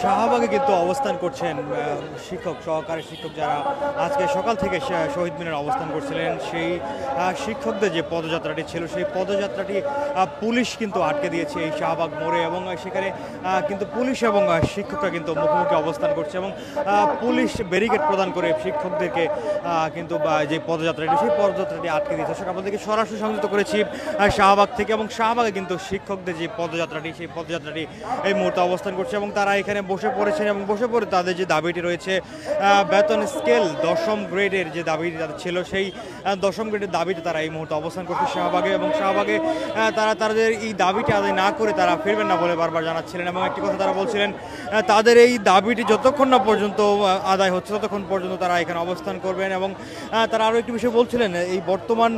শাহবাগে কিন্তু অবস্থান করছেন শিক্ষক, সহকারী শিক্ষক যারা আজকে সকাল থেকে শহীদ মিনারে অবস্থান করছিলেন। সেই শিক্ষকদের যে পদযাত্রাটি ছিল সেই পদযাত্রাটি পুলিশ কিন্তু আটকে দিয়েছে এই শাহবাগ মোড়ে, এবং সেখানে কিন্তু পুলিশ এবং শিক্ষকরা কিন্তু মুখোমুখি অবস্থান করছে, এবং পুলিশ ব্যারিকেড প্রদান করে শিক্ষকদেরকে কিন্তু যে পদযাত্রাটি সেই পদযাত্রাটি আটকে দিয়েছে। সেটা আপনাদেরকে সরাসরি সংযুক্ত করেছি শাহবাগ থেকে, এবং শাহবাগে কিন্তু শিক্ষকদের যে পদযাত্রাটি সেই পদযাত্রাটি এই মুহূর্তে অবস্থান করছে, এবং তারা এখানে বসে পড়েছেন এবং বসে পড়ে তাদের যে দাবিটি রয়েছে বেতন স্কেল 10ম গ্রেডের যে দাবিটি তাদের ছিল সেই 10ম গ্রেডের দাবিতে তারা এই মুহূর্তে অবস্থান করছে শাহবাগে, এবং শাহবাগে তারা তাদের এই দাবিটি আদায় না করে তারা ফিরবেন না বলে বারবার জানাচ্ছিলেন। এবং একটি কথা তারা বলছিলেন, তাদের এই দাবিটি যতক্ষণ না পর্যন্ত আদায় হচ্ছে ততক্ষণ পর্যন্ত তারা এখানে অবস্থান করবেন। এবং তারা আরও একটি বিষয় বলছিলেন, এই বর্তমান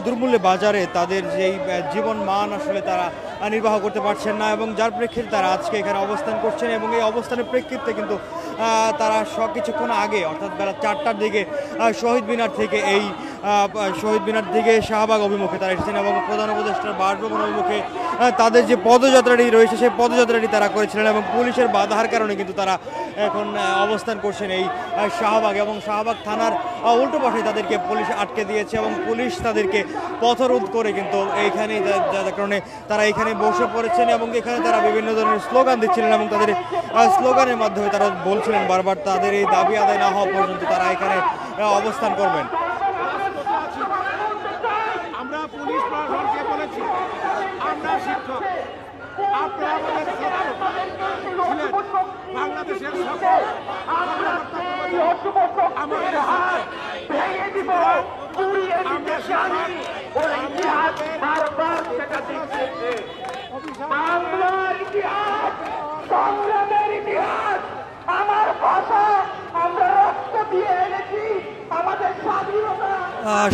দুর্মূল্য বাজারে তাদের যেই জীবন মান আসলে তারা নির্বাহ করতে পারছেন না, এবং যার প্রেক্ষিতে তারা আজকে এখানে অবস্থান করছেন। এবং এই অবস্থানের প্রেক্ষিতে কিন্তু তারা কিছুক্ষণ আগে অর্থাৎ বেলা 4টার দিকে শহীদ মিনার থেকে শাহবাগ অভিমুখে তারা এসেছেন, এবং প্রধান উপদেষ্টার বাসভবন অভিমুখে তাদের যে পদযাত্রাটি রয়েছে সেই পদযাত্রাটি তারা করেছিলেন, এবং পুলিশের বাধার কারণে কিন্তু তারা এখন অবস্থান করছেন এই শাহবাগ, এবং শাহবাগ থানার উল্টো পাশে তাদেরকে পুলিশ আটকে দিয়েছে, এবং পুলিশ তাদেরকে পথরোধ করে কিন্তু এইখানে যার কারণে তারা এখানে বসে পড়েছেন, এবং এখানে তারা বিভিন্ন ধরনের স্লোগান দিচ্ছিলেন, এবং তাদের স্লোগানের মাধ্যমে তারা বলছিলেন বারবার তাদের এই দাবি আদায় না হওয়া পর্যন্ত তারা এখানে অবস্থান করবেন। আমরা পুলিশ প্রশাসনকে বলেছি, আমরা শিক্ষক, আপনারা আমাদের বাংলাদেশের সকল আমাদের হাত ভেঙে দিব, আমরা বাংলার ইতিহাস, সংগ্রামের ইতিহাস, আমার ভাষা আমরা রক্ত দিয়ে এনেছি, আমাদের স্বাধীনতা।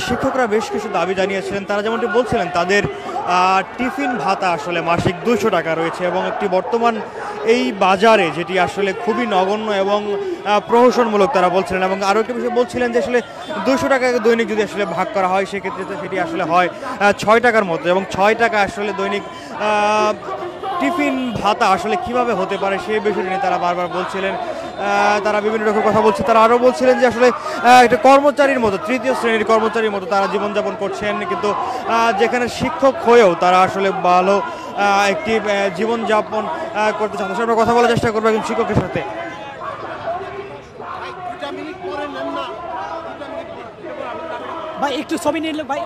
শিক্ষকরা বেশ কিছু দাবি জানিয়েছিলেন। তারা যেমনটি বলছিলেন তাদের টিফিন ভাতা আসলে মাসিক 200 টাকা রয়েছে, এবং একটি বর্তমান এই বাজারে যেটি আসলে খুবই নগণ্য এবং প্রহসনমূলক তারা বলছিলেন। এবং আরও একটি বিষয় বলছিলেন যে আসলে 200 টাকাকে দৈনিক যদি আসলে ভাগ করা হয় সেক্ষেত্রে তো সেটি আসলে হয় 6 টাকার মতো, এবং 6 টাকা আসলে দৈনিক টিফিন ভাতা আসলে কিভাবে হতে পারে সেই বিষয়টি নিয়ে তারা বারবার বলছিলেন। তারা বিভিন্ন রকম কথা বলছে। তারা আরও বলছিলেন যে আসলে একটা কর্মচারীর মতো, তৃতীয় শ্রেণীর কর্মচারীর মতো তারা জীবনযাপন করছেন, কিন্তু যেখানে শিক্ষক হয়েও তারা আসলে ভালো একটি জীবনযাপন করতে চান। আমরা কথা বলার চেষ্টা করবো একজন শিক্ষকের সাথে। ভাই একটু ছবি নিল ভাই।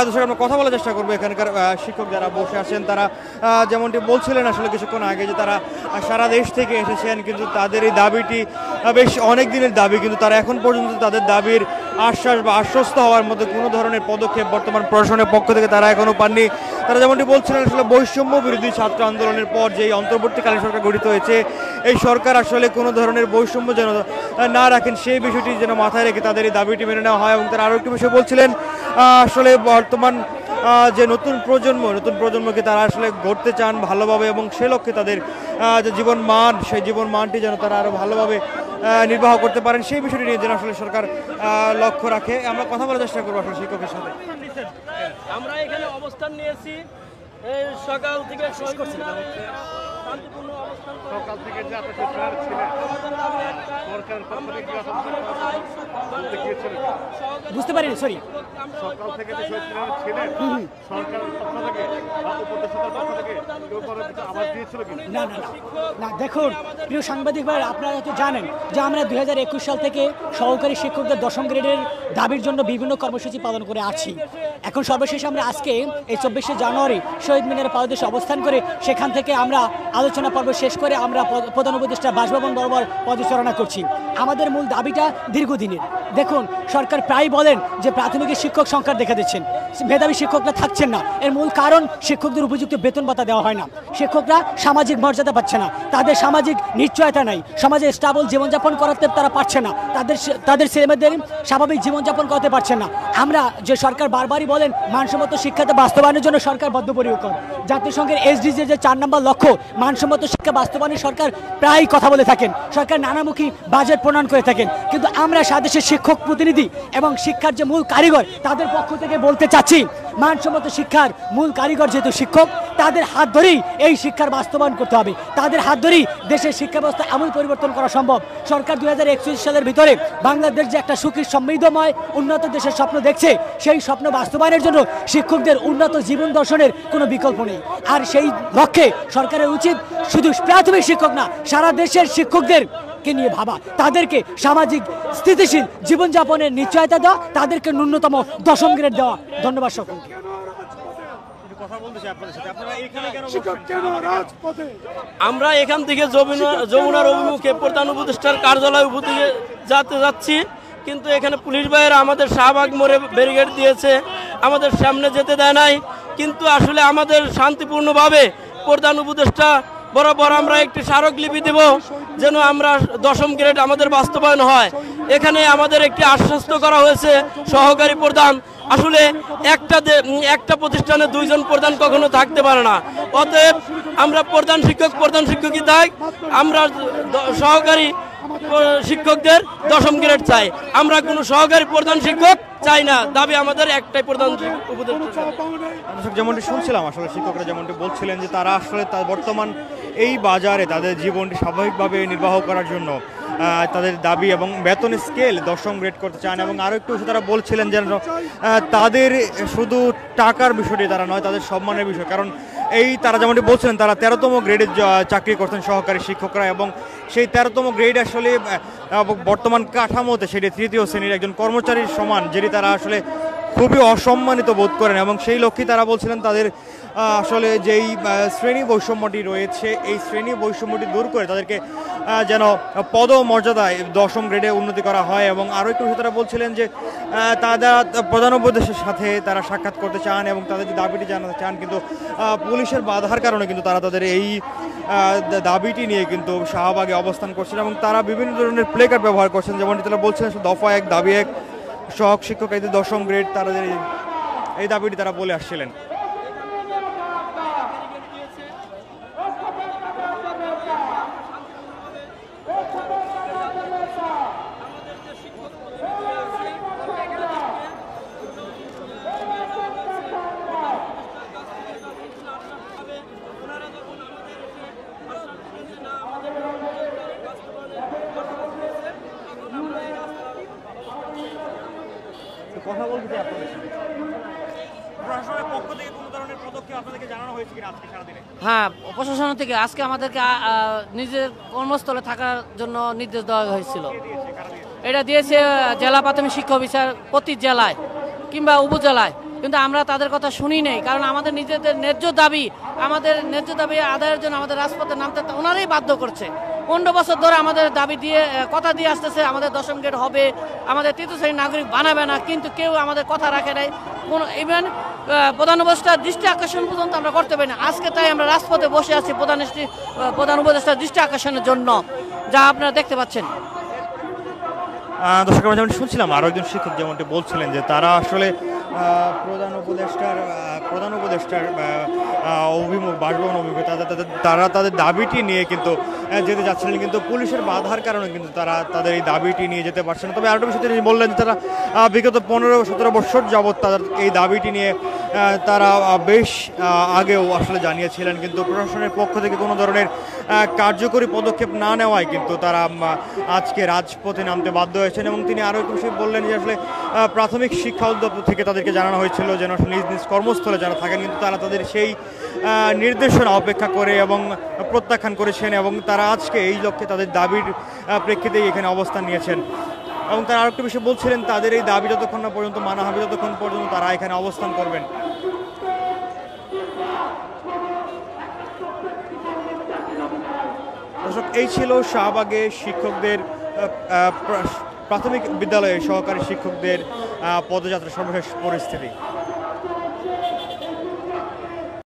দর্শক আমরা কথা বলার চেষ্টা করবো এখানকার শিক্ষক যারা বসে আছেন। তারা যেমনটি বলছিলেন আসলে কিছুক্ষণ আগে যে তারা সারা দেশ থেকে এসেছেন, কিন্তু তাদের এই দাবিটি বেশ অনেক দিনের দাবি, কিন্তু তারা এখন পর্যন্ত তাদের দাবির আশ্বাস বা আশ্বস্ত হওয়ার মধ্যে কোনো ধরনের পদক্ষেপ বর্তমান প্রশাসনের পক্ষ থেকে তারা এখনও পাননি। তারা যেমনটি বলছিলেন আসলে বৈষম্য বিরোধী ছাত্র আন্দোলনের পর যে অন্তর্বর্তীকালীন সরকার গঠিত হয়েছে, এই সরকার আসলে কোনো ধরনের বৈষম্য যেন না রাখেন সেই বিষয়টি যেন মাথায় রেখে তাদের এই দাবিটি মেনে নেওয়া হয়। এবং তারা আরও একটি বিষয় বলছিলেন, আসলে বর্তমান যে নতুন প্রজন্মকে তারা আসলে গড়তে চান ভালোভাবে, এবং সে লক্ষ্যে তাদের যে জীবন মান সেই জীবন মানটি যেন তারা আরও ভালোভাবে নির্বাহ করতে পারেন সেই বিষয়টি নিয়ে যেন আসলে সরকার লক্ষ্য রাখে। আমরা কথা বলার চেষ্টা করবো আসলে শিক্ষকের সাথে। আমরা এখানে অবস্থান নিয়েছি সকাল থেকে শান্তিপূর্ণ অবস্থান, সকাল থেকে যে আপনারা ছিলেন সরকারের পক্ষ থেকে বুঝতে পারিনি, সরি। সকাল থেকে যে শহীদ মিনারে ছিলেন সরকারের পক্ষ থেকে বা উপদেষ্টাদের পক্ষ থেকে কেউ কোনো কিছু আওয়াজ দিয়েছিল কি? না না না, দেখুন প্রিয় সাংবাদিক ভাই, আপনারা তো জানেন যে আমরা 2021 সাল থেকে সহকারী শিক্ষকদের 10ম গ্রেডের দাবির জন্য বিভিন্ন কর্মসূচি পালন করে আছি। এখন সর্বশেষ আমরা আজকে এই 24শে জানুয়ারি শহীদ মিনারে পাদদেশে অবস্থান করে সেখান থেকে আমরা আলোচনা পর্ব শেষ করে আমরা প্রধান উপদেষ্টা বাসভবন বরাবর পদচারণা করছি। আমাদের মূল দাবিটা দীর্ঘদিনের। দেখুন সরকার প্রায় বলেন যে প্রাথমিক শিক্ষক সংকট দেখা দিচ্ছেন, মেধাবী শিক্ষকরা থাকছেন না। এর মূল কারণ শিক্ষকদের উপযুক্ত বেতন ভাতা দেওয়া হয় না, শিক্ষকরা সামাজিক মর্যাদা পাচ্ছে না, তাদের সামাজিক নিশ্চয়তা নাই, সমাজে স্টেবল জীবনযাপন করাতে তারা পারছে না, তাদের ছেলেমেয়েদের স্বাভাবিক জীবনযাপন করতে পারছেন না। আমরা যে সরকার বারবারই বলেন মানসম্মত শিক্ষাতে বাস্তবায়নের জন্য সরকার বদ্ধপরিকর, জাতিসংঘের SDG যে 4 নম্বর লক্ষ্য মানসম্মত শিক্ষা বাস্তবায়নের সরকার প্রায় কথা বলে থাকেন, সরকার নানামুখী বাজেট প্রণয়ন করে থাকেন, কিন্তু আমরা সাদেশের শিক্ষক প্রতিনিধি এবং শিক্ষার যে মূল কারিগর তাদের পক্ষ থেকে বলতে চাচ্ছি মানসম্মত শিক্ষার মূল কারিগর যেহেতু শিক্ষক, তাদের হাত ধরেই এই শিক্ষার বাস্তবায়ন করতে হবে। তাদের হাত ধরেই দেশের শিক্ষা ব্যবস্থা এমন পরিবর্তন করা সম্ভব। সরকার 2061 সালের ভিতরে বাংলাদেশ যে একটা সুখী সমৃদ্ধময় উন্নত দেশের স্বপ্ন দেখছে, সেই স্বপ্ন বাস্তবায়নের জন্য শিক্ষকদের উন্নত জীবন দর্শনের কোনো বিকল্প নেই। আর সেই লক্ষ্যে সরকারের উচিত শুধু প্রাথমিক শিক্ষক না, সারা দেশের শিক্ষকদেরকে নিয়ে ভাবা, তাদেরকে সামাজিক স্থিতিশীল জীবনযাপনের নিশ্চয়তা দেওয়া, তাদেরকে ন্যূনতম 10ম গ্রেড দেওয়া। ধন্যবাদ সকলকে। কথা বলতে চাই আপনাদের সাথে, আপনারা এখানে কেন বসছেন? আমরা এখান থেকে যমুনার অভিমুখে প্রধান উপদেষ্টার কার্যালয় উপদিকে যাচ্ছি, কিন্তু এখানে পুলিশ ভাইয়েরা আমাদের শাহবাগ মোড়ে ব্যারিকেড দিয়েছে, আমাদের সামনে যেতে দেয় নাই। কিন্তু আসলে আমাদের শান্তিপূর্ণভাবে প্রধান উপদেষ্টা বরাবর আমরা একটি স্মারকলিপি দেব, যেন আমরা 10ম গ্রেড আমাদের বাস্তবায়ন হয়। এখানে আমাদের একটি আশ্বস্ত করা হয়েছে সহকারী প্রধান। আসলে একটা প্রতিষ্ঠানে 2 জন প্রধান কখনো থাকতে পারে না, অতএব আমরা প্রধান শিক্ষকই থাক, আমরা সহকারী শিক্ষকদের 10ম গ্রেড চাই। আমরা কোনো সহকারী প্রধান শিক্ষক চাই না, দাবি আমাদের একটাই, প্রধান উপদেষ্টা। যেমনটি শুনছিলাম, আসলে শিক্ষকরা যেমনটি বলছিলেন যে তারা আসলে বর্তমান এই বাজারে তাদের জীবনটি স্বাভাবিকভাবে নির্বাহ করার জন্য তাদের দাবি এবং বেতনের স্কেল 10ম গ্রেড করতে চান। এবং আরও একটু তারা বলছিলেন যেন তাদের শুধু টাকার বিষয়টি তারা নয়, তাদের সম্মানের বিষয়। কারণ তারা যেমনটি বলছিলেন, তারা 13তম গ্রেডে চাকরি করতেন সহকারী শিক্ষকরা, এবং সেই 13তম গ্রেড আসলে বর্তমান কাঠামোতে সেটি 3য় শ্রেণীর একজন কর্মচারীর সমান, যেটি তারা আসলে খুবই অসম্মানিত বোধ করেন। এবং সেই লক্ষ্যে তারা বলছিলেন তাদের আসলে যেই শ্রেণী বৈষম্যটি রয়েছে, এই শ্রেণী বৈষম্যটি দূর করে তাদেরকে যেন পদমর্যাদায় 10ম গ্রেডে উন্নতি করা হয়। এবং আরও একটু তারা বলছিলেন যে তারা প্রধান উপদেষ্টার সাথে তারা সাক্ষাৎ করতে চান এবং তাদের যে দাবিটি জানাতে চান, কিন্তু পুলিশের বাধার কারণে কিন্তু তারা তাদের এই দাবিটি নিয়ে কিন্তু শাহবাগে অবস্থান করছেন এবং তারা বিভিন্ন ধরনের প্লেকার্ড ব্যবহার করছেন। যেমনটি তারা বলছেন দফা 1 দাবি 1 সহক শিক্ষক 10ম গ্রেড, তারা এই দাবিটি তারা বলে আসছিলেন। কথা বলতে চাই আপনাদের সাথে, প্রশাসনের পক্ষ থেকে কোনো ধরনের পদক্ষেপ আপনাদেরকে জানানো হয়েছে কিনা আজকে সারাদিনে? হ্যাঁ, প্রশাসন থেকে আজকে আমাদেরকে নিজের কর্মস্থলে থাকার জন্য নির্দেশ দেওয়া হয়েছিল। এটা দিয়েছে জেলা প্রাথমিক শিক্ষা অফিসার প্রতি জেলায় কিংবা উপজেলায়, কিন্তু আমরা তাদের কথা শুনি নেই। কারণ আমাদের নিজেদের ন্যায্য দাবি আদায়ের জন্য আমাদের রাজপথে নামতে ওনারাই বাধ্য করছে। 15 বছর ধরে আমাদের দাবি দিয়ে কথা দিয়ে আসতেছে আমাদের 10ম গ্রেড হবে, আমাদের 3য় শ্রেণীর নাগরিক বানাবে না, কিন্তু কেউ আমাদের কথা রাখে নাই। ইভেন প্রধান উপদেষ্টার দৃষ্টি আকর্ষণ পর্যন্ত আমরা করতে পারি না। আজকে তাই আমরা রাজপথে বসে আছি প্রধান উপদেষ্টার দৃষ্টি আকর্ষণের জন্য, যা আপনারা দেখতে পাচ্ছেন। দর্শক, আমরা যেমন শুনছিলাম আরও একজন শিক্ষক যেমনটি বলছিলেন যে তারা আসলে প্রধান উপদেষ্টার বাসভবন অভিমুখে তারা তাদের দাবিটি নিয়ে কিন্তু যেতে যাচ্ছিলেন, কিন্তু পুলিশের বাধার কারণে কিন্তু তারা তাদের এই দাবিটি নিয়ে যেতে পারছেন। তবে আরেকটা বিষয় তিনি বললেন যে তারা বিগত 15-17 বছর যাবৎ তাদের এই দাবিটি নিয়ে তারা বেশ আগেও আসলে জানিয়েছিলেন, কিন্তু প্রশাসনের পক্ষ থেকে কোনো ধরনের কার্যকরী পদক্ষেপ না নেওয়ায় কিন্তু তারা আজকে রাজপথে নামতে বাধ্য হয়েছেন। এবং তিনি আরও একটু বিষয় বললেন যে আসলে প্রাথমিক শিক্ষা অধিদপ্তর থেকে তাদেরকে জানানো হয়েছিল যেন নিজ নিজ কর্মস্থলে যারা থাকেন, কিন্তু তারা তাদের সেই নির্দেশনা অপেক্ষা করে এবং প্রত্যাখ্যান করেছেন এবং তারা আজকে এই লক্ষ্যে তাদের দাবির প্রেক্ষিতেই এখানে অবস্থান নিয়েছেন। এবং তারা আরেকটা বিষয় বলছিলেন তাদের এই দাবি যতক্ষণ না পর্যন্ত মানা হবে ততক্ষণ পর্যন্ত তারা এখানে অবস্থান করবেন। দর্শক, এই ছিল শাহবাগে শিক্ষকদের প্রাথমিক বিদ্যালয়ে সহকারী শিক্ষকদের পদযাত্রার সর্বশেষ পরিস্থিতি।